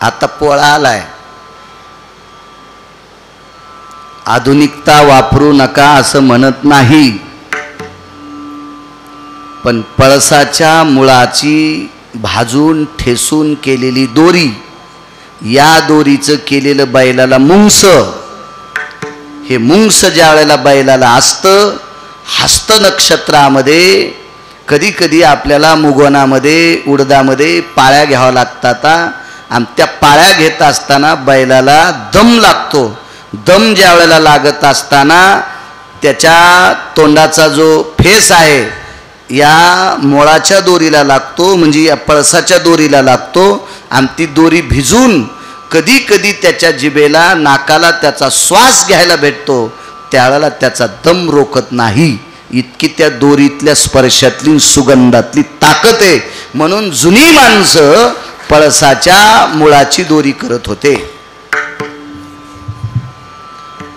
आता पोळा आलाय, आधुनिकता वापरू नका असं म्हणत नाही, पण पळसाच्या मुळाची भाजून ठेसून केलेली दोरी, या दोरीचं केलेलं बैलाला मुंगस, हे मुंगस ज्या वेळेला बैलाला असतं, हस्त नक्षत्रामध्ये कधी कधी आपल्याला मुगवनामध्ये उडदामध्ये पाळ्या घ्याव्या लागतात, आणि त्या पाळ्या घेत असताना बैलाला दम लागतो. दम ज्या वेळेला लागत असताना त्याच्या तोंडाचा जो फेस आहे या मोळाच्या दोरीला लागतो, म्हणजे या पळसाच्या दोरीला लागतो, आणि ती दोरी भिजून कधी कधी त्याच्या जिभेला नाकाला त्याचा श्वास घ्यायला भेटतो, त्यावेळेला त्याचा दम रोखत नाही. इतकी त्या दोरीतल्या स्पर्शातली सुगंधातली ताकद आहे. म्हणून जुनी माणसं पळसाच्या मुळाची दोरी करत होते.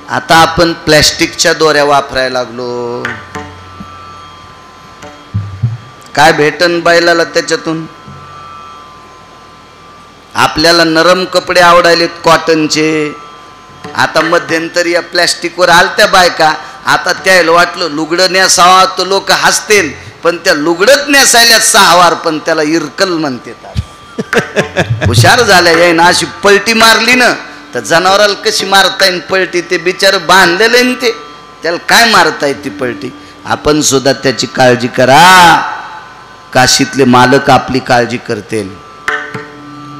आता आपण प्लॅस्टिकच्या दोऱ्या वापरायला लागलो. काय भेटन बैलाला त्याच्यातून? आपल्याला नरम कपडे आवडायलेत कॉटनचे, आता मध्यंतरी या प्लॅस्टिकवर आलत्या बायका. आता त्याला वाटलं लुगडं नेसावा तर लोक हसतील, पण त्या लुगडत नेसायला 6 वार पण त्याला इरकल म्हणते. हुशार झाल्या याय ना, अशी पलटी मारली ना तर जनावराला कशी मारता येईल पलटी, ते बिचार बांधलेलं आहे ते, त्याला काय मारता येते पलटी. आपण सुद्धा त्याची काळजी करा. काशीतले मालक आपली काळजी करतील,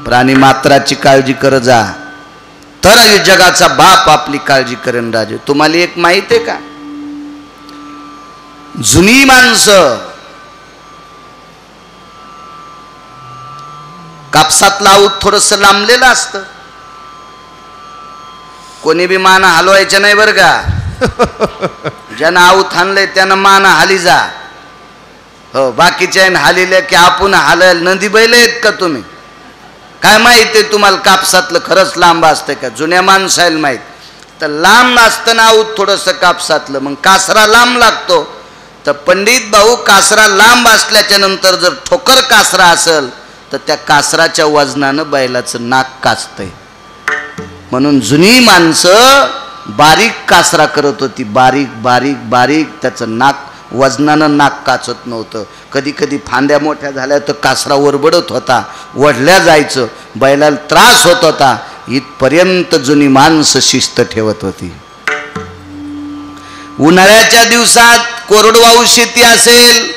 प्राणी मात्राची काळजी कर जा, तर जगाचा बाप आपली काळजी करेन. राजे तुम्हाला एक माहित आहे का, जुनी माणसं कापसातलं आऊत थोडस लांबलेलं असतं, कोणी बी माना हलवायचं नाही बरं का. ज्यानं आऊत हाणलंय त्यानं माना हाली जा. हो, बाकीच्या हालील्या की आपण हालायला नंदी बैल आहेत का तुम्ही? काय माहिती आहे तुम्हाला कापसातलं खरंच लांब असतं का? जुन्या माणसाला माहीत. तर लांब असताना आऊत थोडंसं कापसातलं, मग कासरा लांब लागतो. तर पंडित भाऊ, कासरा लांब असल्याच्या नंतर जर ठोकर कासरा असेल तर त्या कासराच्या वजनानं बैलाचं नाक काचतंय. म्हणून जुनी माणसं बारीक कासरा करत होती, बारीक बारीक बारीक, त्याचं नाक वजनानं नाक काचत नव्हतं. कधी कधी फांद्या मोठ्या झाल्या तर कासरा वरबडत होता, वढल्या जायचं, बैलाला त्रास होत होता. इथपर्यंत जुनी माणसं शिस्त ठेवत होती. उन्हाळ्याच्या दिवसात कोरडवाहू शेती असेल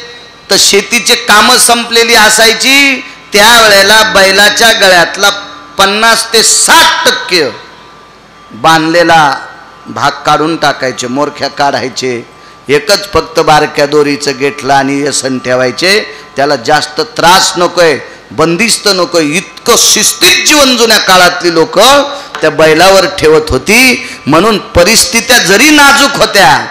तर शेतीचे कामं संपलेली असायची, त्यावेळेला बैलाच्या गळ्यातला 50 ते 60% बांधलेला भाग काढून टाकायचे, मोरख्या काढायचे. एकच फक्त बारक्या दोरीचं गेटला आणि व्यसन ठेवायचे. त्याला जास्त त्रास नकोय, बंदिस्त नकोय, इतकं शिस्तीत जीवन जुन्या काळातली लोक त्या बैलावर ठेवत होती. म्हणून परिस्थित्या जरी नाजूक होत्या,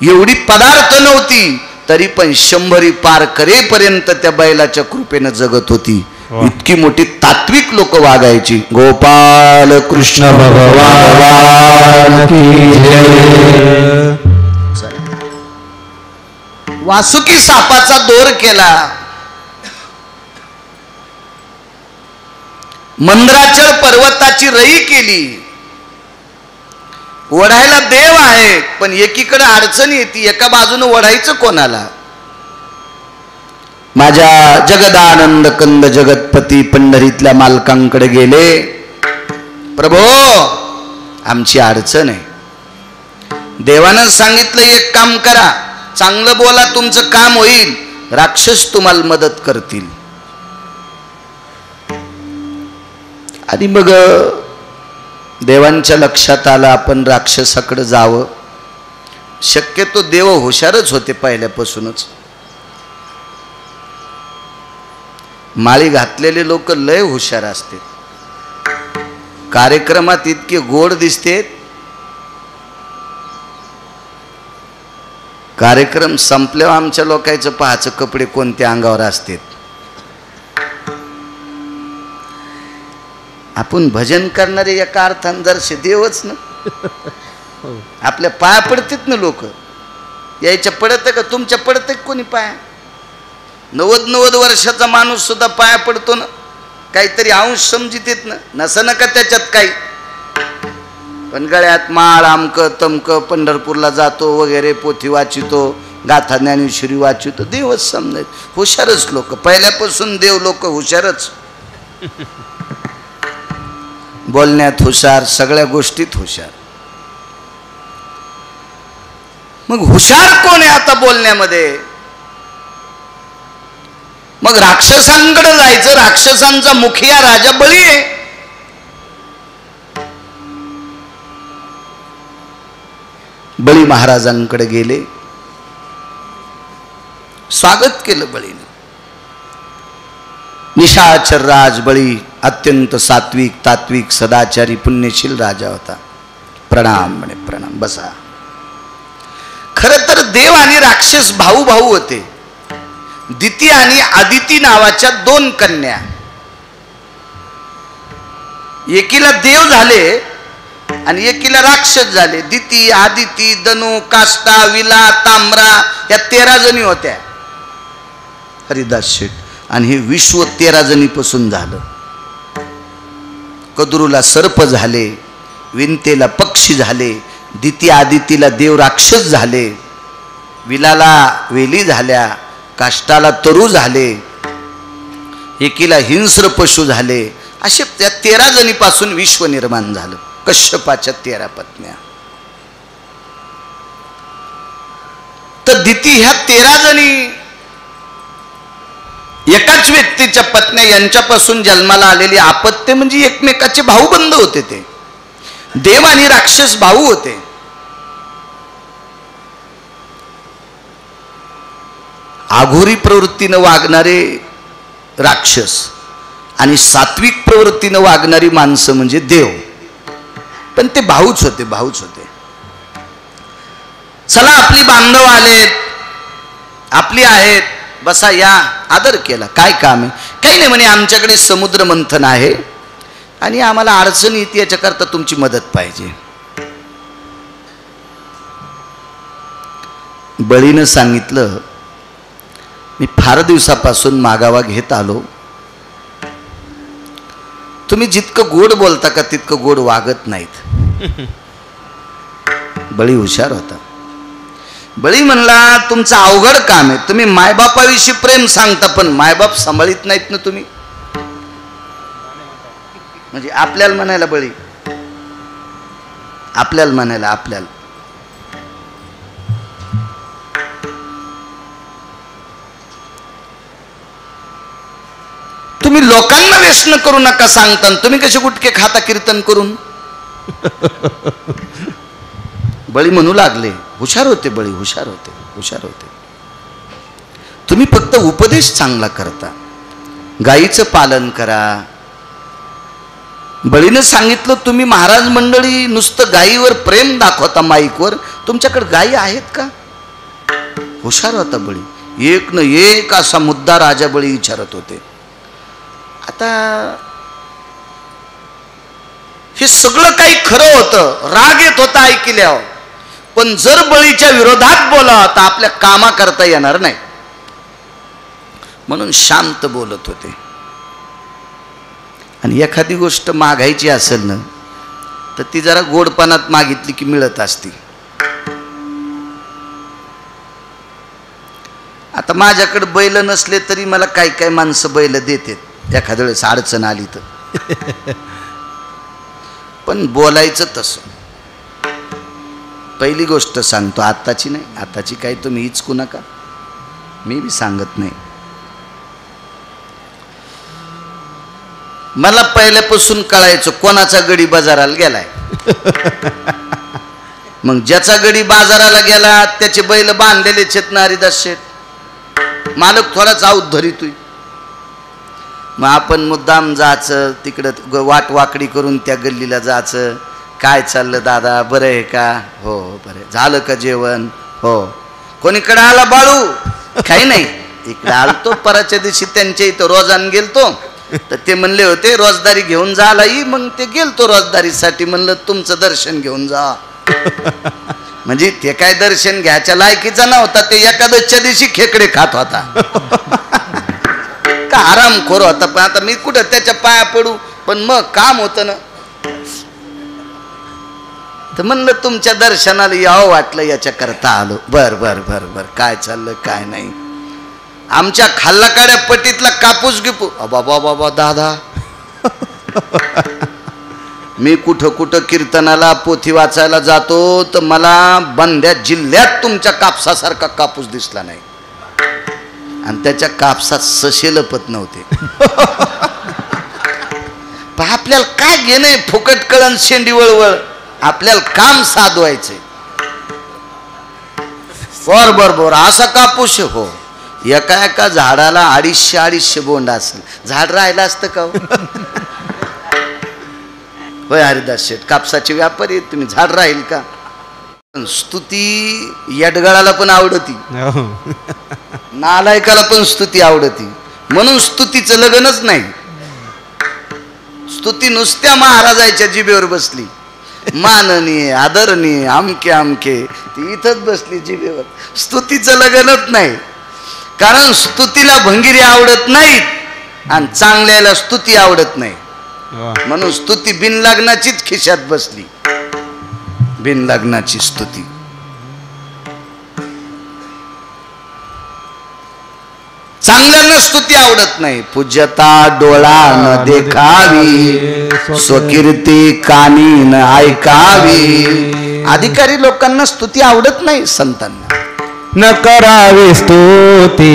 एवढी पदार्थ नव्हती, तरी पण 100 पार करेपर्यंत त्या बैलाच्या कृपेनं जगत होती. इतकी मोठी तात्विक लोक वागायची. गोपाल कृष्ण भगवान की जय. वासुकी सापाचा दोर केला, मंद्राचल पर्वताची रई केली. ओढायला देव आहे, पण एकीकडे अडचण येते, एका बाजूने ओढायचं कोणाला. माझ्या जगदानंद कंद जगतपती पंढरीतल्या मालकांकडे गेले. प्रभो, आमची अडचण आहे. देवानं सांगितलं एक काम करा, चांगलं बोला, तुमचं काम होईल, राक्षस तुम्हाला मदत करतील. आणि मग देवांच्या लक्षात आलं आपण राक्षसाकडे जावं. शक्यतो देव हुशारच होते पहिल्यापासूनच. माळी घातलेले लोक लय हुशार असते. कार्यक्रमात इतके गोड दिसते, कार्यक्रम संपल्यावर आमच्या लोकांचं पाहायचं कपडे कोणत्या अंगावर असतात. आपण भजन करणारे एका अर्थान जरसे देवच ना. आपल्या पाया पडतात ना लोक. यायच्या पडत का तुमच्या पडत कोणी पाया? 90 वर्षाचा माणूस सुद्धा पाया पडतो ना. काहीतरी अंश समजित येत ना, नसं नका त्याच्यात काही, पण गळ्यात माळ आमक तमक, पंढरपूरला जातो वगैरे, पोथी वाचितो, गाथा ज्ञानेश्वरी वाचितो, देवच समजायचं. हुशारच लोक, पहिल्यापासून देव लोक हुशारच, बोलण्यात हुशार, सगळ्या गोष्टीत हुशार. मग हुशार कोण आहे आता बोलण्यामध्ये? मग राक्षसांकडे जायचं. राक्षसांचा मुखिया राजा बळी आहे. बळी महाराजांकडे गेले, स्वागत केलं बळीने. निशाचर राज बळी अत्यंत सात्विक तात्विक सदाचारी पुण्यशील राजा होता. प्रणाम म्हणे, प्रणाम, बसा. खरं तर देव आणि राक्षस भाऊ भाऊ होते. दिती आणि आदिती नावाच्या दोन कन्या. एकीला देव झाले आणि एकीला राक्षस झाले. दिती, आदिती, दनू, काष्टा, विला, तांबरा या 13 जणी होत्या. हरिदास शेठ. आणि हे विश्व 13 जणीपासून झालं. कदरूला सर्प झाले, विंतेला पक्षी झाले, दिती आदितीला देव राक्षस झाले, विलाला वेली झाल्या, काष्टाला तरु झाले, एकीला हिंस्र पशु झाले. असे त्या 13 जणीपासून विश्व निर्माण झालं. कश्यपाच्या 13 पत्न्या. तर दिती ह्या 13 जणी एकाच व्यक्तीच्या पत्न्या, यांच्यापासून जन्माला आलेली आपत्य म्हणजे एकमेकाचे भाऊबंद होते. ते देव आणि राक्षस भाऊ होते. आघोरी प्रवृत्तीनं वागणारे राक्षस आणि सात्विक प्रवृत्तीनं वागणारी माणसं म्हणजे देव. पण ते भाऊच होते, भाऊच होते. चला आपली बांधव आलेत, आपली आहेत, बसा, या, आदर केला. काय काम आहे? काही नाही म्हणे, आमच्याकडे समुद्र मंथन आहे आणि आम्हाला अडचण येते, याच्याकरता तुमची मदत पाहिजे. बळीनं सांगितलं, मी फार दिवसापासून मागावा घेत आलो. तुम्ही जितकं गोड बोलता का तितकं गोड वागत नाहीत. बळी हुशार होता. बळी म्हणला, तुमचं अवघड काम आहे. तुम्ही मायबापाविषयी प्रेम सांगता पण मायबाप सांभाळीत नाहीत ना तुम्ही. म्हणजे आपल्याला म्हणायला बळी, आपल्याला म्हणायला, आपल्याला. तुम्ही लोकांना व्यसन करू नका सांगता, तुम्ही कसे गुटके खाता कीर्तन करून. बळी म्हणू लागले. हुशार होते बळी, हुशार होते, हुशार होते. तुम्ही फक्त उपदेश चांगला करता, गायीचं पालन करा. बळीनं सांगितलं, तुम्ही महाराज मंडळी नुसतं गायीवर प्रेम दाखवता माईकवर, तुमच्याकडे गायी आहेत का? हुशार होता बळी. एक न एक असा मुद्दा राजा बळी विचारत होते. आता हे सगळं काही खरं होतं, राग येत होता ऐकल्यावर. पण जर बळीच्या विरोधात बोला तर आपल्या कामा करता येणार नाही, म्हणून शांत बोलत होते. आणि एखादी गोष्ट मागायची असेल ना तर ती जरा गोडपणात मागितली की मिळत असती. आता माझ्याकडे बैल नसले तरी मला काही काही माणसं बैल देतात एखाद्या वेळेस अडचण आली तर. पण बोलायचं तसं. पहिली गोष्ट सांगतो, आताची नाही, आताची काही तुम्ही हिचकू नका, मी बी सांगत नाही. मला पहिल्यापासून कळायचं कोणाचा गडी बाजाराला गेलाय. मग ज्याचा गडी बाजाराला गेला त्याचे बैल बांधलेले चेतना हरिदास शेठ. मालक थोडाच आऊत धरितोय. मग आपण मुद्दाम जायचं तिकडं, वाट वाकडी करून त्या गल्लीला जायचं. काय चाललं दादा, बरं आहे का? हो बरं. झालं का जेवण? हो. कोणीकडे आला बाळू? काही नाही, इकडे आलतो पराच्या दिवशी त्यांच्या इथं रोजान गेलतो, तर ते म्हणले होते रोजदारी घेऊन जायला ये. मग ते गेलतो रोजदारीसाठी. म्हणलं तुमचं दर्शन घेऊन जा. म्हणजे ते काय दर्शन घ्यायच्या लायकीचा नव्हता, ते एकादशच्या दिवशी खेकडे खात होता. का आरामखोर होता, पण आता मी कुठं त्याच्या पाया पडू, पण मग काम होतं ना. तर म्हणलं तुमच्या दर्शनाला यावं वाटलं, याच्याकरता आलो. बर बर बर बर, काय चाललं काय नाही. आमच्या खाल्लाकाड्या पटीतला कापूस गिपू, बाबा बाबा दादा मी कुठं कुठं कीर्तनाला पोथी वाचायला जातो, तर मला बंड्या जिल्ह्यात तुमच्या कापसासारखा कापूस दिसला नाही. आणि त्याच्या कापसात सशे लपत नव्हते. पण आपल्याला काय घेणं फुकट कळण शेंडी वळवळ, आपल्याला काम साधवायचंय. बर बर बर, असा कापूस हो. एका एका झाडाला 250-250 बोंड असेल. झाड राहिलं असतं का होय हरिदास शेठ, कापसाचे व्यापारी तुम्ही, झाड राहील का. स्तुती यडगळाला पण आवडती, नालायकाला पण स्तुती आवडती. म्हणून स्तुतीचं लगनच नाही. स्तुती नुसत्या महाराजाच्या जिभेवर बसली, माननीय आदरणीय आमके आमके, ती इथंच बसली जिभेवर. स्तुतीचं लगनच नाही. कारण स्तुतीला भंगिरी आवडत नाहीत आणि चांगल्याला स्तुती आवडत नाही. म्हणून स्तुती बिनलग्नाचीच खिशात बसली, बिनलग्नाची स्तुती. चांगल्याला स्तुती आवडत नाही. पूज्यता डोळा न देखावी, स्वकीर्ती कानी न ऐकावी. अधिकारी लोकांना स्तुती आवडत नाही, संतांना. न करावी स्तुती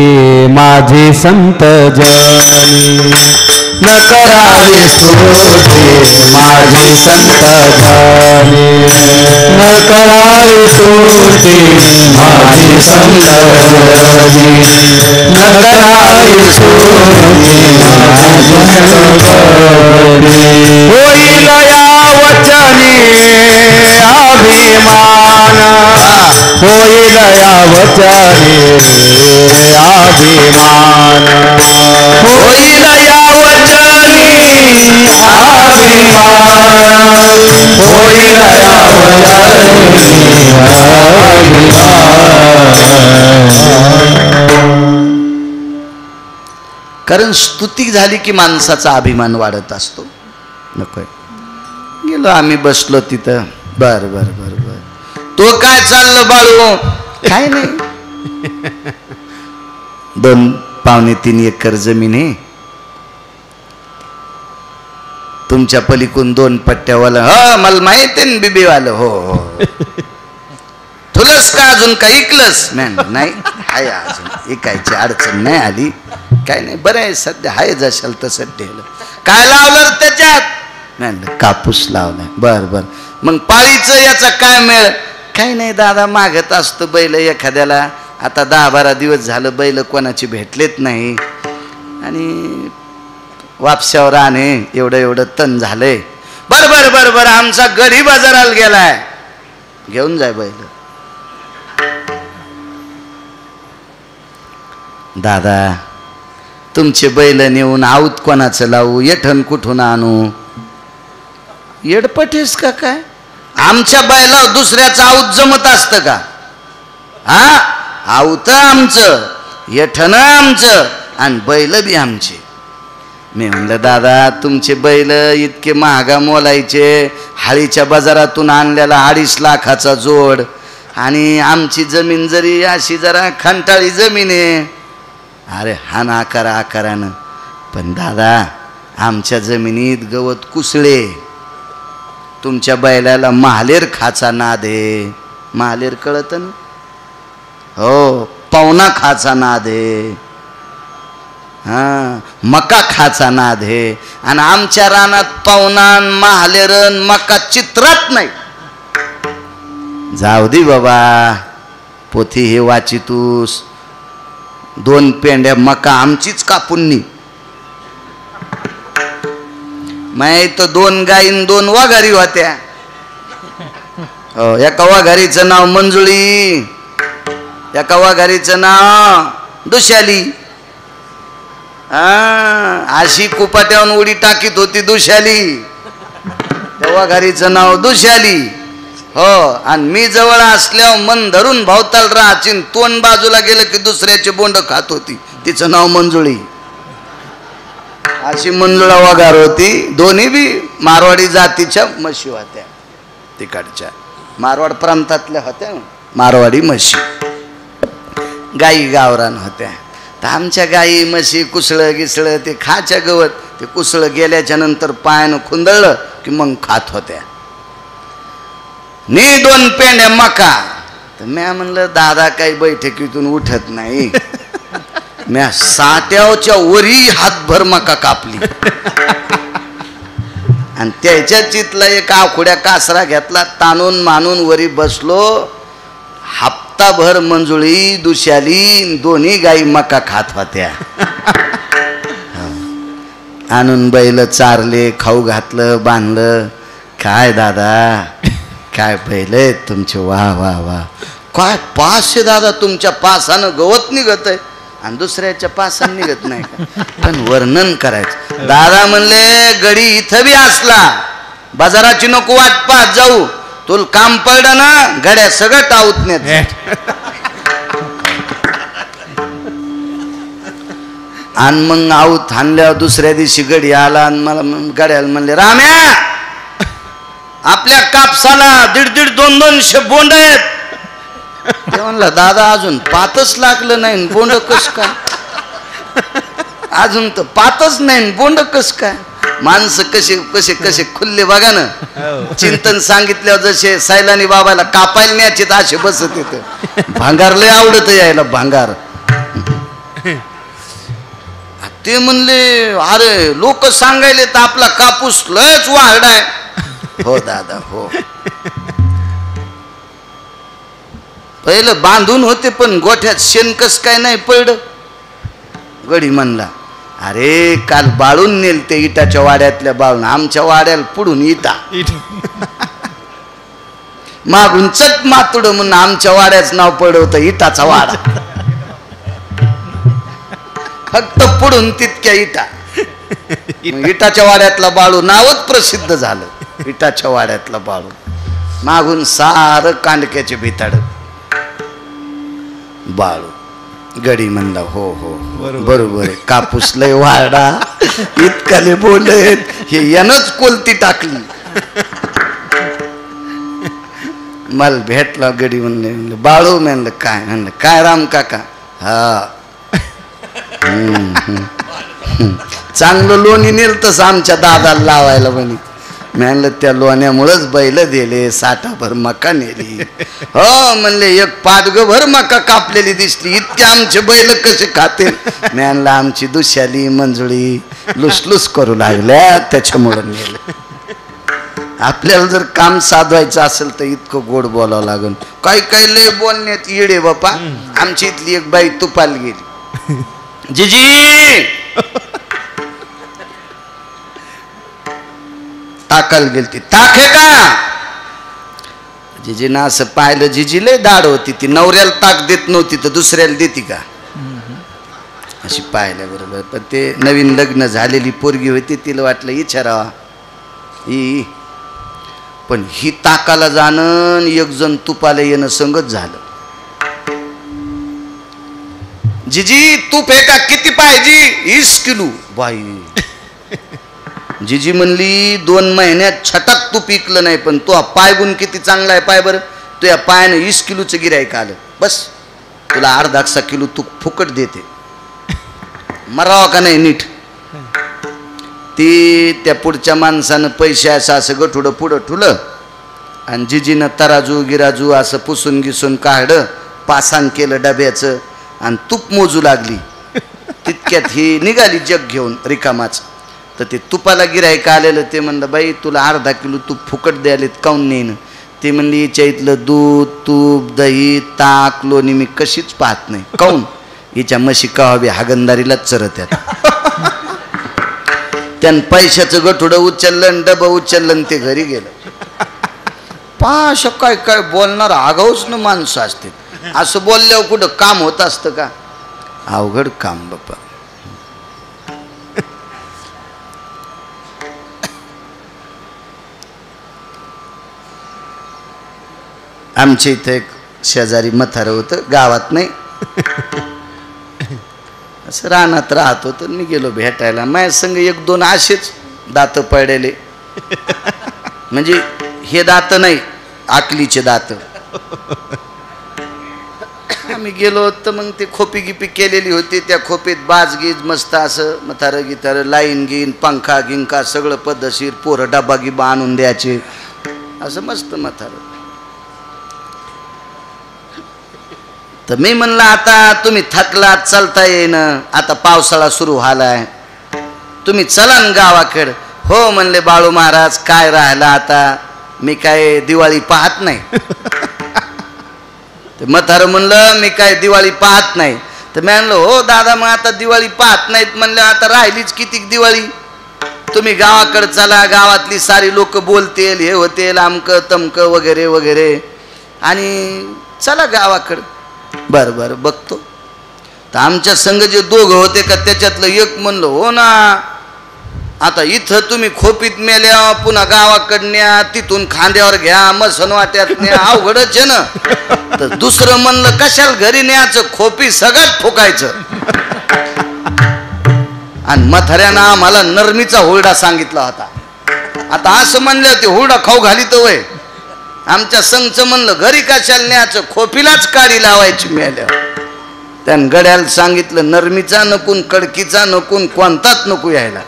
माझी संत जनी, न करावी स्तुती माझी संत जनी, न करावी स्तुती माझी संत जनी, न करावी स्तुती माझी संत जनी. होईल या वचनी अभिमान, होईल या वचनी अभिमान, होईल या वचनी अभिमान, होईल या वचनी. कारण स्तुती झाली की माणसाचा अभिमान वाढत असतो. नकोय. गेलो आम्ही, बसलो तिथं. बर बर बर बर, तो काय चाललं बाळू, काय नाही. 2-2.5 एकर जमीन आहे. तुमच्या पलीकडून 2 पट्ट्यावाला. हो मला माहित आहे बिबीवालं. हो हो, तुलाच का अजून काही इकलंस. नाही हाय, अजून इकायची अडचण नाही आली. काय नाही, बरं आहे सध्या, हाय जशाल तसं ठेवलं. काय लावलं त्याच्यात. नाही कापूस लावलाय. बर बर, मग पाळीचं याचा काय मेळ. काही नाही दादा, मागत असतो बैल एखाद्याला. आता 10-12 दिवस झालं बैल कोणाची भेटलेत नाही, आणि वापशावर आणे एवढं तण झालंय. बर बर बर बर, आमचा गडी बाजाराला गेलाय, घेऊन जाय बैल. दादा तुमचे बैल नेऊन आऊत कोणाचं लावू, येठण कुठून आणू. येडपटेस का काय. आमच्या बैला दुसऱ्याचं आऊत जमत असतं का. हा, आऊत आमचं, येठण आमचं, आणि बैल बी आमचे. मी म्हणलं दादा तुमचे बैल इतके महागा मोलायचे, हाळीच्या बाजारातून आणलेला 2.5 लाखाचा जोड, आणि आमची जमीन जरी अशी जरा खंटाळी जमीन आहे. अरे हा ना, आकारानं. पण दादा आमच्या जमिनीत गवत कुसळे, तुमच्या बैलाला महालेर खाचा नाद आहे. महालेर कळत ना. हो, पवना खाचा नाद आहे. हा, मका खाचा नाद आहे. आणि आमच्या रानात पवनान महालेरन मका चित्रात नाही. जाऊ दे बाबा, पोथी हे वाचितूस. 2 पेंड्या मका आमचीच कापून. माहित 2 गाईन 2 वाघारी होत्या. हो, एका वाघारीचं नाव मंजुळी, एका वाघारीचं नाव दुशाली. अशी कुपाट्यावरून उडी टाकीत होती दुशाली, त्या वाघारीचं नाव दुशाली. हो, आणि मी जवळ असल्यावर मन धरून भावताल राहायची, तोंड बाजूला गेलं की दुसऱ्याचे बोंड खात होती, तिचं नाव मंजुळी. अशी मंजुळा वगार होती. दोन्ही बी मारवाडी जातीच्या म्हशी होत्या. तिकडच्या मारवाड प्रांतातल्या होत्या मारवाडी म्हशी. गाई गावरान होत्या. तर आमच्या गाई म्हशी कुसळं गिसळं ते खाच्या गवत ते कुसळं गेल्याच्या नंतर पायानं खुंदळलं की मग खात होत्या. नी 2 पेंड्या मका. तर म्या म्हणलं दादा काही बैठकीतून उठत नाही. म्या साट्यावच्या वरी हातभर मका कापली आणि त्याच्या चितला एक आखुड्या कासरा घेतला, ताणून मानून वरी बसलो. हप्ताभर मंजुळी दुशाली दोन्ही गाई मका खात होत्या. आणून बैल चारले, खाऊ घातलं, बांधलं. काय दादा काय बैल आहेत तुमचे, वा वा वा. काय पास आहे दादा, तुमच्या पासानं गवत निघत आहे आणि दुसऱ्याच्या पासानं निघत नाही का. पण वर्णन करायचं. दादा म्हणले गडी इथं बी असला बाजाराची नको वाट पाहत जाऊ, तुला काम पडलं ना गड्या सगळं टाऊतण्यात. आणि मग आऊत हाणल्यावर दुसऱ्या दिवशी गडी आला आणि मला गड्याला म्हणले राम्या आपल्या कापसाला 1.5 200 बोंड आहेत. ते म्हणलं दादा अजून पातच लागलं नाही, बोंड कस काय. अजून तर पातच नाही, बोंड कस काय. माणसं कसे कसे कसे खुल्ले बघा ना. चिंतन सांगितल्यावर जसे सैलानी बाबाला कापायला न्यायचे असे बसत येत. भांगार लय आवडत यायला भांगार. ते म्हणले अरे लोक सांगायले तर आपला कापूस लयच वाढाय. हो दादा हो. पहिलं बांधून होते पण गोठ्यात शेणकस काय नाही पडलं. गडी म्हणला अरे काल बाळून नेल ते इटाच्या वाड्यातल्या बाळून, आमच्या वाड्याला पुढून इटा मागून चट मातुड म्हणून आमच्या वाड्याचं नाव पडवतं इटाचा वाडा. फक्त पुढून तितक्या इटा. इटाच्या वाड्यातला बाळू नावच प्रसिद्ध झालं. इटाच्या वाड्यातला बाळू. मागून सारं कांडक्याचे भिताड बाळू. गडी म्हणला हो हो बरोबर आहे, कापूस लय वाडा इतकाले बोंड आहेत, हे यानंच कोलती टाकली. मला भेटला गडी म्हणले बाळू. म्हणलं काय. म्हणलं काय राम काका. हा चांगलं लोणी नेल तसं आमच्या दादाला लावायला म्हणे. म्हणलं त्या लोण्यामुळेच बैल दिले, साठाभर मका नेली. हो म्हणले एक पाटगभर मका कापलेली दिसली, इतके आमचे बैल कसे खाते. म्हणलं आमची दुशाली मंजुळी लुसलुस करू लागल्या त्याच्यामुळं नेलं. आपल्याला जर काम साधवायचं असेल तर इतकं गोड बोलावं लागेल. काही काही लय बोलण्यात येडे बापा. आमची इथली एक बाई तुपाला गेली. जिजी ताकाला गेलती. ताक आहे का. जिजीनं असं पाहिलं. जिजी लय दाड होती, ती नवऱ्याला ताक देत नव्हती तर दुसऱ्याला देती का अशी पाहिल्या बरोबर. पण ते नवीन लग्न झालेली पोरगी होती, तिला वाटलं विचारावा ही. पण ही ताकाला जाणं एक जण तुपाला येणं संगत झालं. जिजी तूप आहे का, किती पाहिजे. 20 किलो. बाई जिजी म्हणली 2 महिन्यात छटाक तूप विकलं नाही, पण तो पायगुण किती चांगला आहे पाय बरं. तो या पायानं 20 किलोचं गिऱ्हाईक आलं. बस तुला 1/2 किलो तूप फुकट देते. मरावा का नाही नीट. ती त्या पुढच्या माणसानं पैसे असं गठुडं पुढं ठुलं आणि जिजीनं तराजू गिराजू असं पुसून गिसून काढलं, पासांग केलं डब्याचं आणि तूप मोजू लागली. तितक्यात ही निघाली जग घेऊन रिकामाच. तर ते तुपाला गिऱ्हाईक आलेलं. ते म्हणलं बाई तुला 1/2 किलो तूप फुकट द्यायलेत काऊन नेईन. ते म्हणली हिच्या इथलं दूध तूप दही ताक लोणी मी कशीच पाहत नाही. काऊन हिच्या म्हशी कवाबी हागंदारीलाच चरत्यात. त्यानं पैशाचं गठुडं उचललं, डबं उचललं, ते घरी गेलं. पाशा काय काय बोलणार आगाऊच न माणसं असते. असं बोलल्यावर कुठं काम होत असतं का. अवघड काम बाप्पा. आमच्या इथं एक शेजारी म्हातारं होतं, गावात नाही. असं रानात राहतो तर मी गेलो भेटायला. माझ्या संग एक दोन असेच दात पडलेले, म्हणजे हे दात नाही, आकलीचे दात. आम्ही गेलो तर मग ते खोपी गिपी केलेली होती, त्या खोपीत बाजगीज मस्त असं मथारं गितारं लाईन गिन पंखा गिंका सगळं पद्धतशीर, पोरं डबा गिबा आणून द्यायचे, असं मस्त मथारं. तर मी म्हणलं आता तुम्ही थकलात, चालता येईन, आता पावसाळा सुरू व्हायलाय, तुम्ही चला ना गावाकडं. हो म्हणले बाळू महाराज, काय राहिला आता, मी काय दिवाळी पाहत नाही. ते म्हातारं म्हणलं मी काय दिवाळी पाहत नाही. तर मी म्हणलं हो दादा, मग आता दिवाळी पाहत नाहीत म्हणलं आता राहिलीच किती दिवाळी, तुम्ही गावाकडे चला, गावातली सारी लोक बोलतील, हे होतील, अमकं तमकं वगैरे वगैरे, आणि चला गावाकडं. बरं बरं बघतो. तर आमच्या संघ जे दोघं होते का त्याच्यातलं एक म्हणलं हो ना, आता इथं तुम्ही खोपीत मेल्या, पुन्हा गावाकडं न्या, तिथून खांद्यावर घ्या, मसन वाट्यात न्या, अवघडच आहे ना. तर दुसरं म्हणलं कशाला घरी न्यायचं, खोपी सगळ्यात फुकायचं. आणि म्हाताऱ्यानं आम्हाला नरमीचा हुरडा सांगितला होता. आता असं म्हणलं ते हुरडा खाऊ घालीत वय. आमच्या संघचं म्हणलं घरी कशाला न्यायचं, खोपीलाच काडी लावायची मेल्यावर. त्यानं गड्याला सांगितलं नरमीचा नकून, कडकीचा नकून, कोणताच नको यायला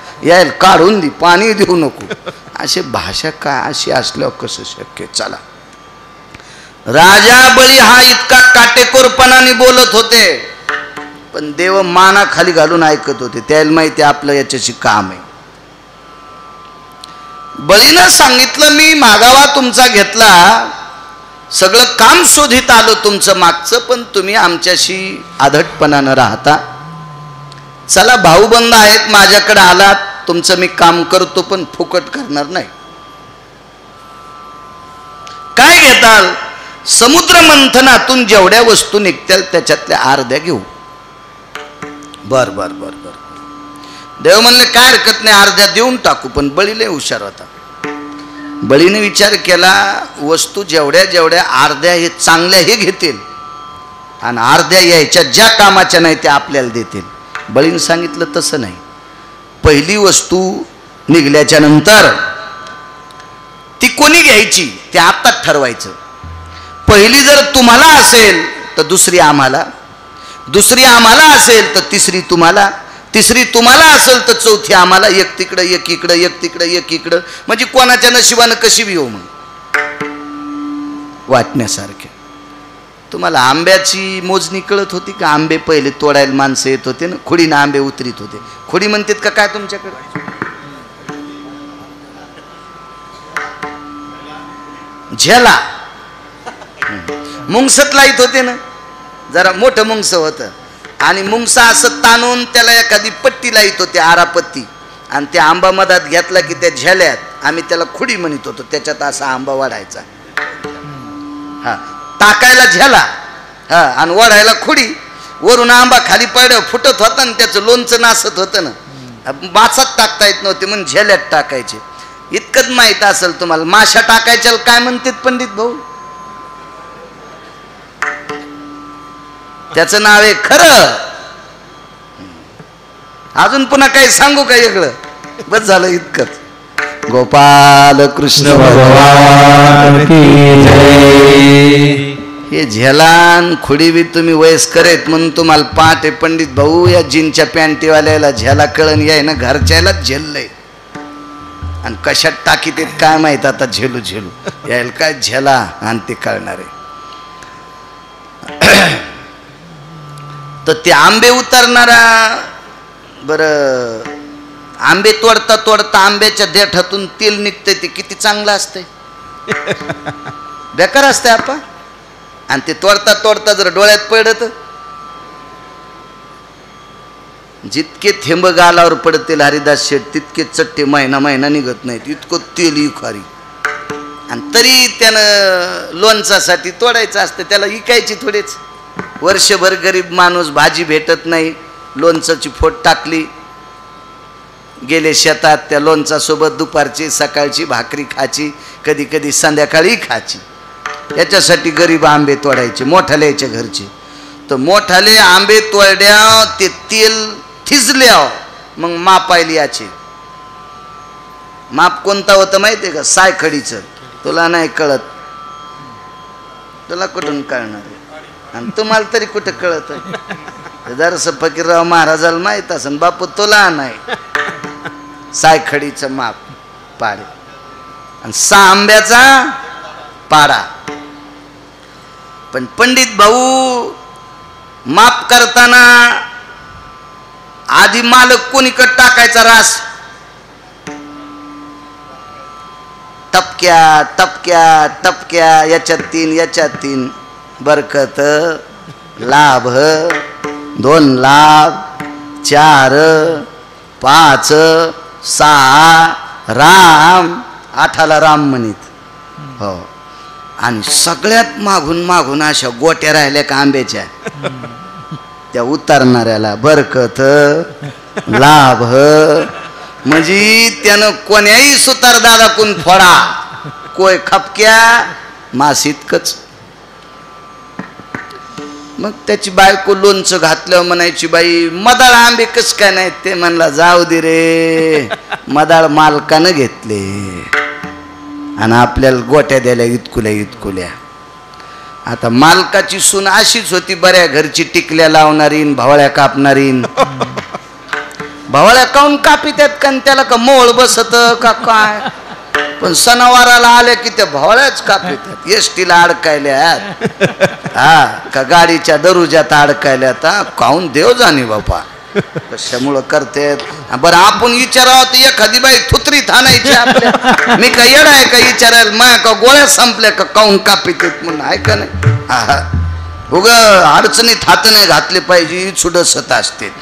काढून दे, पाणी देऊ नको. अशी भाषा काय अशी असल्यावर कसं शक्य. चला. राजा बळी हा इतका काटेकोरपणाने बोलत होते, पण देव मानाखाली घालून ऐकत होते. त्याला माहिती आपलं याच्याशी काम आहे. बळीनं सांगितलं मी मागावा तुमचा घेतला, सगळं काम शोधित आलो तुमचं मागचं, पण तुम्ही आमच्याशी आधटपणानं राहता. चला भाऊबंद आहेत, माझ्याकडे आलात, तुमचं मी काम करतो, पण फुकट करणार नाही. काय घेताल? समुद्र मंथनातून जेवढ्या वस्तू निघतील त्याच्यातल्या अर्ध्या घेऊ. बर बर बर बर. देव म्हणले काय हरकत नाही, अर्ध्या देऊन टाकू. पण बळी लय हुशार होता. बळीने विचार केला, वस्तू जेवढ्या जेवढ्या अर्ध्या हे चांगल्या हे घेतील, आणि अर्ध्या यायच्या ज्या कामाच्या नाही त्या आपल्याला देतील. बळीने सांगितलं तसं नाही, पहिली वस्तू निघल्याच्या नंतर ती कोणी घ्यायची ते आत्ताच ठरवायचं. पहिली जर तुम्हाला असेल तर दुसरी आम्हाला, दुसरी आम्हाला असेल तर तिसरी तुम्हाला, तिसरी तुम्हाला असेल तर चौथी आम्हाला. एक तिकडं एक इकडं, एक तिकडं एक इकडं, म्हणजे कोणाच्या नशिबानं कशी बी येऊ मग वाटण्यासारखे. तुम्हाला आंब्याची मोजणी कळत होती का? आंबे पहिले तोडायला माणसं येत होते ना, खुडीनं आंबे उतरीत होते. खुडी म्हणतात का काय तुमच्याकडे? झेला. मुंगसत लाईत होते ना, जरा मोठं मुंगस होतं, आणि मुंगसा असं ताणून त्याला एखादी पट्टी लाईत होते, आरापत्ती, आणि त्या आंबा मधात घेतला की त्या झेल्यात आम्ही त्याला खुडी म्हणत होतो, त्याच्यात असा आंबा वाढायचा. हा, टाकायला झेला, हा, आणि वाढायला खुडी. वरून आंबा खाली पड फुटत होता ना, त्याचं लोणचं नासत होतं ना, मासात टाकता येत नव्हते म्हणून झेल्यात टाकायचे. इतकंच माहित असेल तुम्हाला. माशा टाकायच्या काय म्हणतात पंडित भाऊ? त्याचं नाव आहे खरं. अजून पुन्हा काही सांगू का वेगळं? बस झालं इतकंच. गोपाल कृष्ण भगवान की जय. हे झेलान खुडी बी तुम्ही वयस्कर आहेत म्हणून तुम्हाला पाठ आहे पंडित भाऊ. या जीनच्या पॅन्टीवाल्याला झेला कळण याय ना, घरच्यालाच झेललंय, आणि कशात टाकीत येत काय माहित आता. झेलू झेलू यायला काय झेला आणि ते कळणार आहे. तर ते आंबे उतरणारा, बरं आंबे तोडता तोडता आंब्याच्या देठातून तेल निघतंय, ते किती चांगलं असतंय, बेकार असतंय आपा. आणि ते तोडता तोडता जर डोळ्यात पडत, जितके थेंब गालावर पडतील हरिदास शेठ तितके चट्टे महिना महिना निघत नाहीत, इतकं तेल इखारी. आणि तरी त्यानं लोणचासाठी तोडायचं असतं, त्याला इकायची थोडेच. वर्षभर गरीब माणूस, भाजी भेटत नाही, लोणचाची फोड टाकली, गेले शेतात, त्या लोणचासोबत दुपारची सकाळची भाकरी खायची, कधी कधी संध्याकाळी खायची. याच्यासाठी गरीब आंबे तोडायचे, मोठ्याल्याच्या घरचे. तर मोठाले आंबे तोडल्या ते तेल थिजल्या मग मापायला याचे. माप कोणता होतं माहितीये का? सायखडीचं. तुला नाही कळत, तुला कुठून कळणार आहे? आणि तुम्हाला तरी कुठं कळत? जरासं फकीरराव महाराजाला माहित असेल, बापू तुला नाही. सायखडीचं माप पाडे आणि 6 आंब्याचा पाडा. पण पंडित भाऊ माप करताना आधी मालक कोणीकडे टाकायचा रास? टपक्या टपक्या टपक्या, याच्यात 3 याच्यात 3. बरकत, लाभ, 2 लाभ, 4, 5, 6 राम, 8ला राम म्हणित. हो. आणि सगळ्यात मागून मागून अशा गोट्या राहिल्या का आंब्याच्या, त्या उतरणाऱ्याला बरकत, लाभ. म्हणजे त्यानं कोण्याही सुतार दादाकून फोडा, कोय खपक्या मास इतकंच. मग त्याची बायको लोणचं घातलं, म्हणायची बाई मदाळ आंबे कस काय नाही? ते म्हणला जाऊ दे रे, मदाळ मालकानं घेतले आणि आपल्याला गोट्या द्यायला इतकुल्या इतकुल्या. आता मालकाची सून अशीच होती, बऱ्या घरची टिकल्या लावणारीन, भावळ्या कापणारीन. भावळ्या काऊन कापित्यात का? त्याला का मोळ बसत का काय? पण सणावाराला आल्या की त्या भावळ्याच कापित्यात. एसटीला अडकायल्यात, हा का गाडीच्या दरुजात अडकायल्यात. काऊन देव जाणे बापा कशामुळं करतेत. बरं आपण विचारावं तर एखादी बाई थुत्रीत आणायची आपल्या. मी का येडा आहे का विचारायला? माया का गोळ्या संपल्या का काऊन कापितेत म्हणून? आहे का नाही? हा उग अडचणीत हात नाही घातले पाहिजे, सुडसत असते.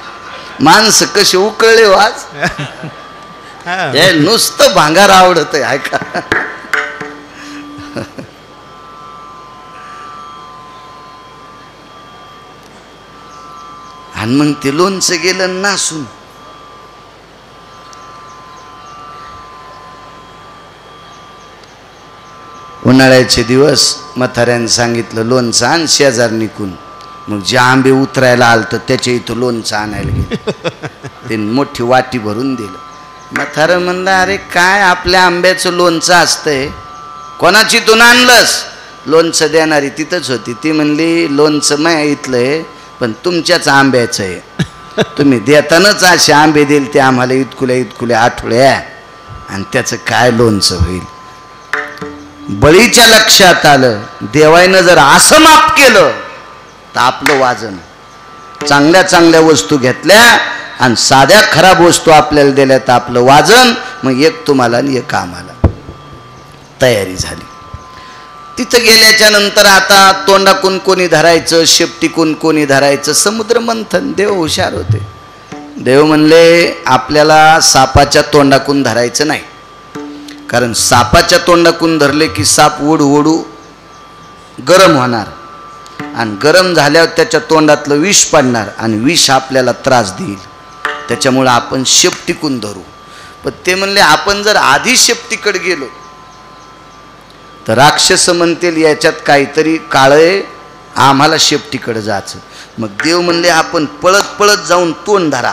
माणसं कशी उकळले आज. हे नुसतं भांगार आवडत आहे. ऐका, आणि मग ते लोणचं गेलं नासून. उन्हाळ्याचे दिवस म्हाताऱ्याने सांगितलं लोणचं आण शेजारणीकून. मग जे आंबे उतरायला आलत त्याच्या इथं लोणचं आणायला गेलं. ते मोठी वाटी भरून दिलं. म्हातारं म्हणलं अरे काय आपल्या आंब्याचं लोणचं असतंय, कोणाची तू आणलंस? लोणचं देणारी तिथंच होती. ती म्हणली लोणचं माया इथलं आहे पण तुमच्याच आंब्याचं आहे. तुम्ही देतानाच असे आंबे देईल ते आम्हाला इतकुल्या इतकुल्या आठवड्या, आणि त्याचं काय लोणचं होईल? बळीच्या लक्षात आलं देवाईनं जर असं माफ केलं तर आपलं वाजन. चांगल्या चांगल्या वस्तू घेतल्या आणि साध्या खराब वस्तू आपल्याला दिल्या तर आपलं वाजन. मग एक तुम्हाला आणि एक आम्हाला. तयारी झाली. तिथं गेल्याच्या नंतर आता तोंडाकून कोणी धरायचं, शेपटीकून कोणी धरायचं, समुद्र मंथन. देव हुशार होते. देव म्हणले आपल्याला सापाच्या तोंडाकून धरायचं नाही, कारण सापाच्या तोंडाकून धरले की साप ओढू ओढू गरम होणार, आणि गरम झाल्यावर त्याच्या तोंडातलं विष पडणार आणि विष आपल्याला त्रास देईल. त्याच्यामुळे आपण शेपटीकून धरू. पण ते म्हणले आपण जर आधी शेपटीकडे गेलो तर राक्षस म्हणतील याच्यात काहीतरी काळं, आम्हाला शेपटीकडे जायचं. मग देव म्हणले आपण पळत पळत जाऊन तोंड धरा,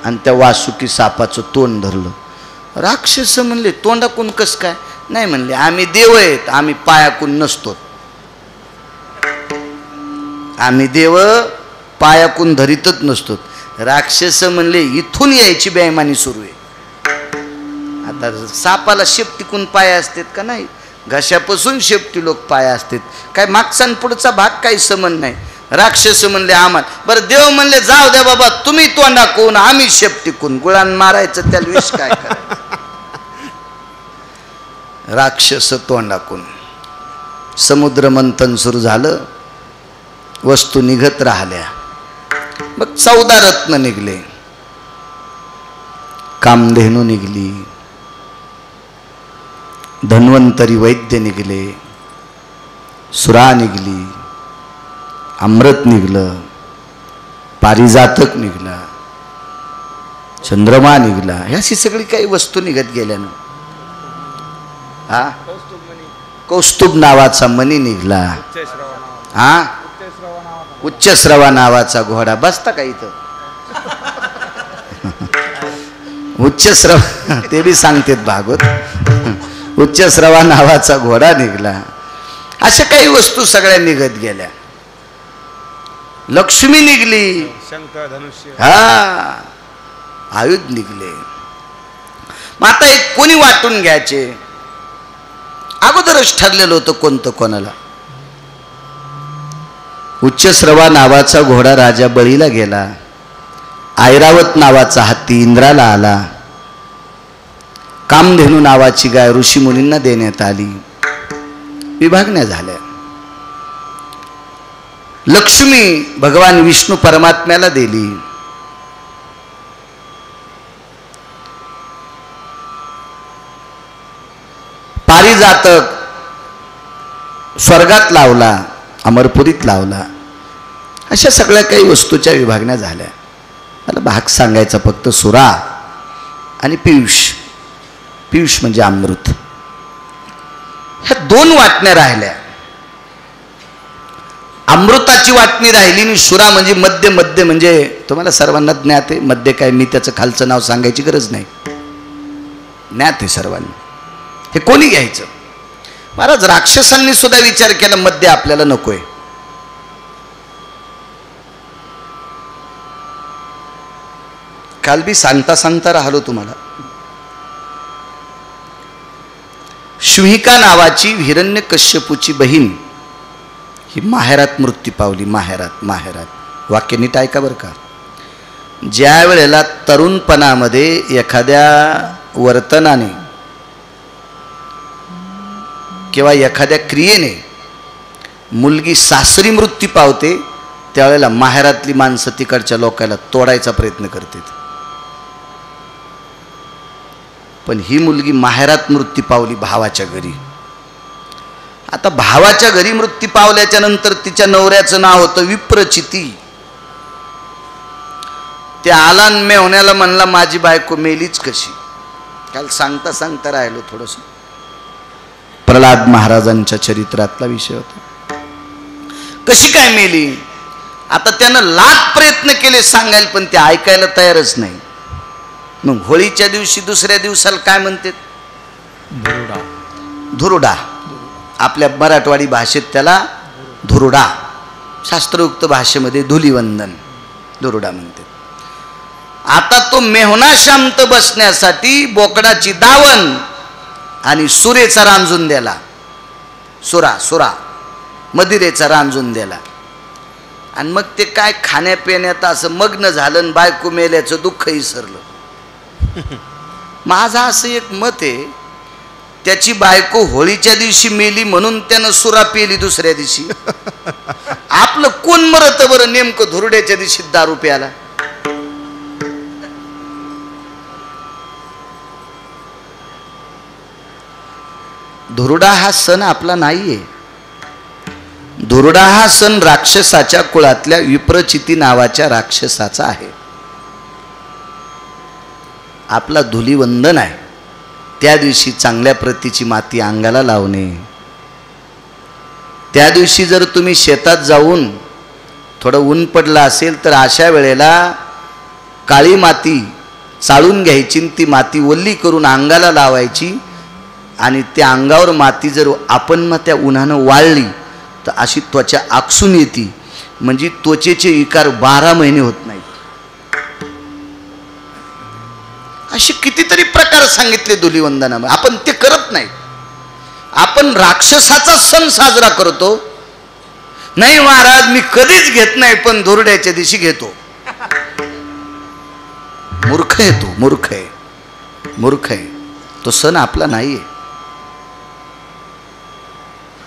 आणि त्या वासुकी सापाचं तोंड धरलं. राक्षस म्हणले तोंडाकून कस काय? नाही म्हणले आम्ही देव आहेत, आम्ही पायाकून नसतो. आम्ही देव पायाकून धरीतच नसतो. राक्षस म्हणले इथून यायची बेईमानी सुरू आहे. आता सापाला शेपटीकून पाया असतात का? नाही. घशापासून शेपटी लोक पाया असतात. काय मागचा पुढचा भाग काही संबंध नाही. राक्षस म्हणले आम्हाला. बरं देव म्हणले जाऊ द्या बाबा, तुम्ही तोंडाकून आम्ही शेपटीकून. गुळान मारायचं त्याला विष काय करायचं? राक्षस तोंडाकून. समुद्र मंथन सुरू झालं. वस्तू निघत राहिल्या. मग 14 रत्न निघले. कामधेनू निघली, धन्वंतरी वैद्य निघले, सुरा निघली, अमृत निघलं, पारिजातक निघला, चंद्रमा निघला. ह्याशी सगळी काही वस्तू निघत गेल्यानं हा कौस्तुभ नावाचा मणी निघला. हा, उच्चस्रवा नावाचा घोडा. बसता का इथं? उच्चस्रव ते बी सांगतेत भागवत. उच्चस्रवा नावाचा घोडा निघला. अशा काही वस्तू सगळ्या निघत गेल्या. लक्ष्मी निघली, शंख धनुष्य, हा, आयुध निघले. मग आता एक कोणी वाटून घ्यायचे? अगोदरच ठरलेलं होतं कोणतं कोणाला. उच्चस्रवा नावाचा घोडा राजा बळीला गेला. ऐरावत नावाचा हत्ती इंद्राला आला. कामधेनू नावाची गाय ऋषीमुनींना देण्यात आली. विभागण्या झाल्या. लक्ष्मी भगवान विष्णू परमात्म्याला दिली. पारिजातक स्वर्गात लावला, अमरपुरीत लावला. अशा सगळ्या काही वस्तूच्या विभागण्या झाल्या. मला भाग सांगायचा फक्त सुरा आणि पियुष. पियुष म्हणजे अमृत. ह्या दोन वाटण्या राहिल्या. अमृताची वाटणी राहिली आणि सुरा म्हणजे मध्य. मध्य म्हणजे तुम्हाला सर्वांना ज्ञात आहे. मध्य काय, मी त्याचं खालचं नाव सांगायची गरज नाही, ज्ञात आहे सर्वांना. हे कोणी घ्यायचं? महाराज राक्षसांनी सुद्धा विचार केला मध्य आपल्याला नकोय. काल बी सांगता सांगता राहिलो तुम्हाला. शुहिका नावाची हिरण्यकश्यपूची बहीण ही माहेरात मृत्यू पावली. माहेरात वाक्य नीट ऐका बरं का. ज्या वेळेला तरुणपणामध्ये एखाद्या वर्तनाने किंवा एखाद्या क्रियेने मुलगी सासरी मृत्यू पावते, त्यावेळेला माहेरातली माणसं तिकडच्या लोकांना तोडायचा प्रयत्न करतात. पण ही मुलगी माहेरात मृत्यू पावली, भावाच्या घरी. आता भावाच्या घरी मृत्यू पावल्याच्या नंतर तिच्या नवऱ्याचं नाव होतं विप्रचिती. ते आला मेवण्याला म्हणला माझी बायको मेलीच कशी. काल सांगता सांगता राहिलो थोडस. प्रल्हाद महाराजांच्या चरित्रातला विषय होता. कशी काय मेली? आता त्यानं लाख प्रयत्न केले सांगायला, पण ते ऐकायला तयारच नाही. मग होळीच्या दिवशी दुसऱ्या दिवसाला काय म्हणते? धुरुडा. आपल्या मराठवाडी भाषेत त्याला धुरुडा, शास्त्रोक्त भाषेमध्ये धुलिवंदन, धुरुडा म्हणते. आता तो मेहुणा शांत बसण्यासाठी बोकडाची दावण आणि सुरेचा रांजून द्याला. सुरा मदिरेचा रांजून द्याला. आणि मग ते काय खाण्यापिण्यात असं मग्न झालं आणि बायको मेल्याचं दुःख विसरलं. माझं असं एक मत आहे, त्याची बायको होळीच्या दिवशी मेली म्हणून त्यानं सुरा पेली दुसऱ्या दिवशी. आपलं कोण मरत बरं नेमकं धुरड्याच्या दिवशी दारू प्याला? धुरुडा हा सण आपला नाहीये. धुरुडा हा सण राक्षसाच्या कुळातल्या विप्रचिती नावाच्या राक्षसाचा आहे. आपला धुलिवंदन आहे. त्या दिवशी चांगल्या प्रतीची माती अंगाला लावणे. त्या दिवशी जर तुम्ही शेतात जाऊन थोडं ऊन पडलं असेल तर अशा वेळेला काळी माती चाळून घ्यायची, ती माती ओल्ली करून अंगाला लावायची. आणि त्या अंगावर माती जर आपण मग त्या उन्हानं वाळली तर अशी त्वचा आकसून येते. म्हणजे त्वचेचे विकार 12 महिने होत नाहीत. असे कितीतरी प्रकार सांगितले धुलिवंदनामध्ये. आपण ते करत नाही. आपण राक्षसाचा सण साजरा करतो. नाही महाराज मी कधीच घेत नाही, पण धुरड्याच्या दिवशी घेतो. मूर्ख आहे तो, मूर्ख आहे. तो सण आपला नाहीये.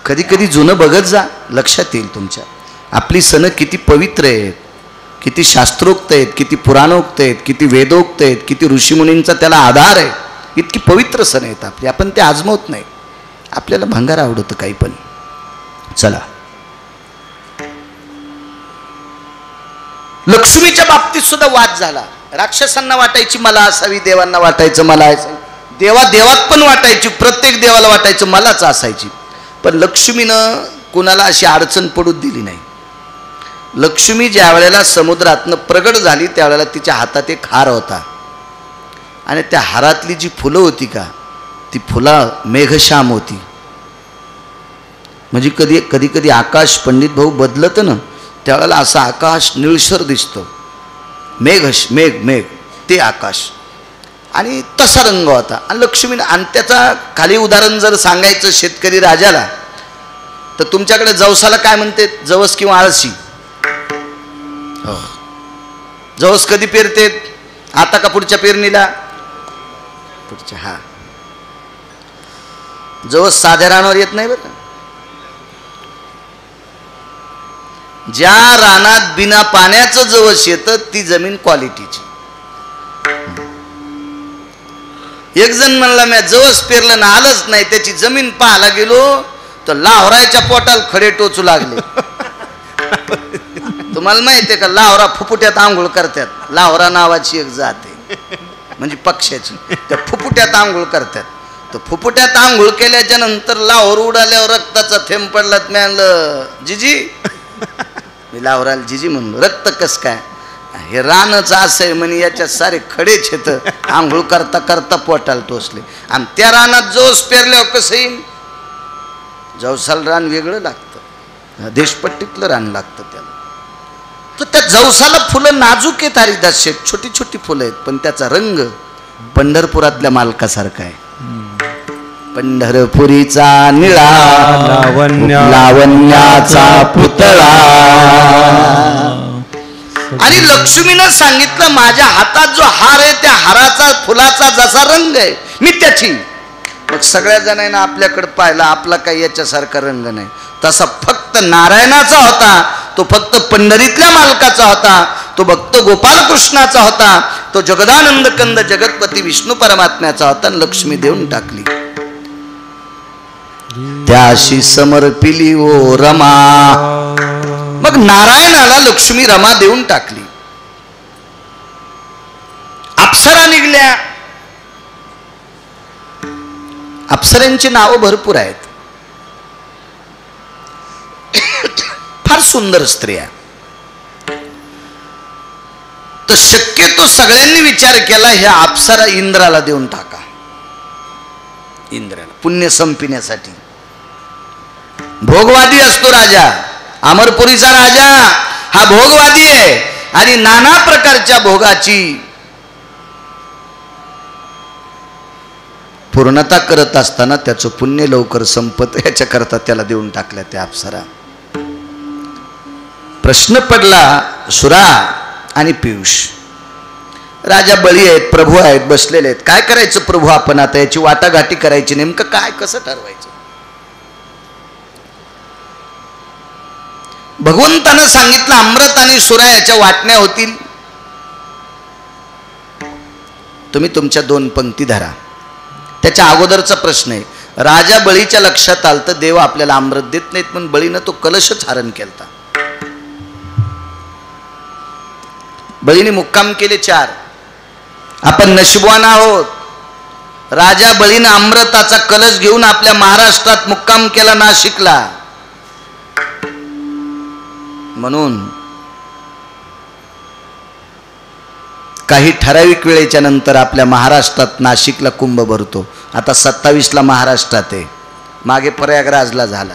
कधी कधी जुनं बघत जा, लक्षात येईल तुमच्या. आपली सण किती पवित्र आहेत, किती शास्त्रोक्त आहेत, किती पुराणोक्त आहेत, किती वेदोक्त आहेत, किती ऋषीमुनींचा त्याला आधार आहे. इतकी पवित्र सण आहेत आपली. आपण ते आजमावत नाही. आपल्याला भंगार आवडतं काही पण. चला, लक्ष्मीच्या बाबतीत सुद्धा वाद झाला. राक्षसांना वाटायची मला असावी, देवांना वाटायचं मला असावी. देवात पण वाटायची, प्रत्येक देवाला वाटायचं मलाच असायची. पण लक्ष्मीनं कुणाला अशी अडचण पडूच दिली नाही. लक्ष्मी ज्या वेळेला समुद्रातनं प्रगट झाली त्यावेळेला तिच्या हातात एक हार होता आणि त्या हारातली जी फुलं होती का ती फुलं मेघश्याम होती. म्हणजे कधी कधी आकाश पंडित भाऊ बदलतं ना त्यावेळेला असं आकाश निळसर दिसतं. मेघ ते आकाश आणि तसा रंग होता. आणि लक्ष्मी आणि त्याचा खाली उदाहरण जर सांगायचं शेतकरी राजाला तर तुमच्याकडे जवसाला काय म्हणते? जवस किंवा आळशी. हो, जवस कधी पेरते? आता का पुढच्या पेरणीला? पुढच्या. हा, जवस साध्या रानावर येत नाही बरं. ज्या रानात बिना पाण्याचं जवस येतं ती जमीन क्वालिटीची. एक जण म्हणला मी जवस पेरलं ना आलंच नाही, त्याची जमीन पाहायला गेलो तर लाहोराच्या पोटाला खडे टोचू लागले. तुम्हाला माहितीये का लाहोरा फुफुट्यात आंघोळ करतात. लाहोरा नावाची एक जात आहे म्हणजे पक्ष्याची, त्या फुफुट्यात आंघोळ करतात. तर फुफुट्यात आंघोळ केल्याच्या नंतर लाहोर उडाल्यावर रक्ताचा थेंब पडला. मी म्हणलं जिजी, मी लाहोराला जिजी म्हणलो, रक्त कस काय? हे रानच असं आहे म्हणे, याच्यात सारे खडेच येत. आंघोळ करता करता पोटाला टोचले. आणि त्या रानात जवस पेरल्यावर कसं येईल? जवसाला रान वेगळं लागतं, देशपट्टीतलं रान लागतं त्याला. तर त्या जवसाला फुलं नाजूक आहेत हरिदास, छोटी छोटी फुलं आहेत, पण त्याचा रंग पंढरपुरातल्या मालकासारखा आहे. पंढरपुरीचा निळा लावण्याचा पुतळा. आणि लक्ष्मीनं सांगितलं माझ्या हातात जो हार आहे त्या हाराचा फुलाचा जसा रंग आहे मी त्याची. मग सगळ्या जणांना आपल्याकडे पाहिला, आपला काही याच्यासारखा रंग नाही. तसा फक्त नारायणाचा होता, तो फक्त पंढरीतल्या मालकाचा होता, तो भक्त गोपालकृष्णाचा होता, तो जगदानंद कंद जगतपती विष्णू परमात्म्याचा होता. लक्ष्मी देऊन टाकली. त्याशी समर्पिली ओ रमा. मग नारायणाला लक्ष्मी रमा देऊन टाकली. अप्सरा निघल्या. अप्सरांची नावं भरपूर आहेत, फार सुंदर स्त्रिया. तर शक्यतो सगळ्यांनी विचार केला ह्या अप्सरा इंद्राला देऊन टाका. इंद्राला पुण्य संपिण्यासाठी. भोगवादी असतो राजा, अमरपुरीचा राजा हा भोगवादी आहे आणि नाना प्रकारच्या भोगाची पूर्णता करत असताना त्याचं पुण्य लवकर संपत याच्याकरता त्याला देऊन टाकल्या त्या अप्सरा. प्रश्न पडला सुरा आणि पियुष. राजा बळी आहेत, प्रभू आहेत, बसलेले आहेत. काय करायचं प्रभू आपण आता? याची वाटाघाटी करायची, नेमकं काय कसं ठरवायचं? भगवंतानं सांगितलं अमृत आणि सुरा याच्या वाटण्या होतील. तुम्ही तुमच्या 2 पंक्ती धरा. त्याच्या अगोदरचा प्रश्न आहे. राजा बळीच्या लक्षात आलं तर देव आपल्याला अमृत देत नाहीत म्हणून बळीनं तो कलशच हरण केलता. बळीने मुक्काम केले 4. आपण नशिबवान आहोत. राजा बळीनं अमृताचा कलश घेऊन आपल्या महाराष्ट्रात मुक्काम केला, नाशिकला. म्हणून काही ठराविक वेळेच्या नंतर आपल्या महाराष्ट्रात नाशिकला कुंभ भरतो. आता 27ला महाराष्ट्रात आहे, मागे प्रयागराजला झाला,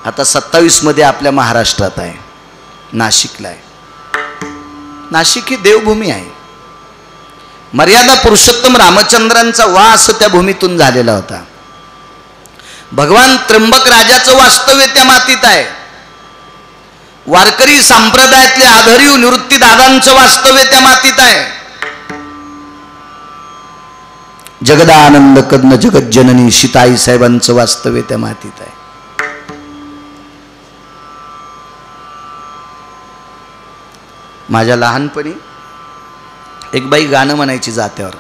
आता 27 मध्ये आपल्या महाराष्ट्रात आहे, नाशिकला आहे. नाशिक ही देवभूमी आहे. मर्यादा पुरुषोत्तम रामचंद्रांचा वास त्या भूमीतून झालेला होता. भगवान त्र्यंबक राजाचं वास्तव्य त्या मातीत आहे. वारकरी संप्रदायातले आधारीव निवृत्ती दादांचं वास्तव्य त्या मातीत आहे. जगदानंद कद्न जगज्जननी सीताई साहेबांचं वास्तव्य त्या मातीत आहे. माझ्या लहानपणी एक बाई गाणं म्हणायची जात्यावर.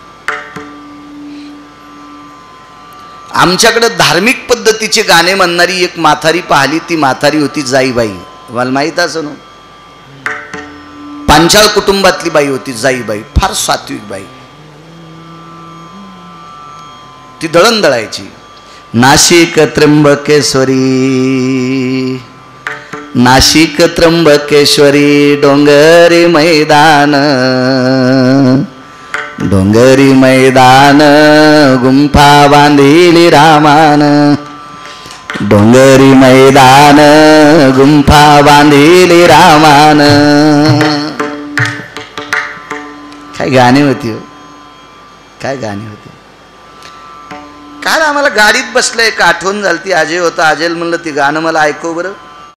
आमच्याकडे धार्मिक पद्धतीचे गाणे म्हणणारी एक म्हातारी पाहिली. ती म्हातारी होती जाईबाई. मला माहित असं ना, पांचाळ कुटुंबातली बाई होती जाईबाई. फार सात्विक बाई. ती दळण दळायची. नाशिक त्र्यंबकेश्वरी, नाशिक त्र्यंबकेश्वरी डोंगरी मैदान, डोंगरी मैदान गुंफा बांधिली रामान, डोंगरी मैदान गुंफा बांधिली रामान. काय गाणी होती हो, काय गाणी होती. काल आम्हाला गाडीत बसलंय, एक आठवण झाली ती. अजय होता, अजय म्हणलं ती गाणं मला ऐकव बरं.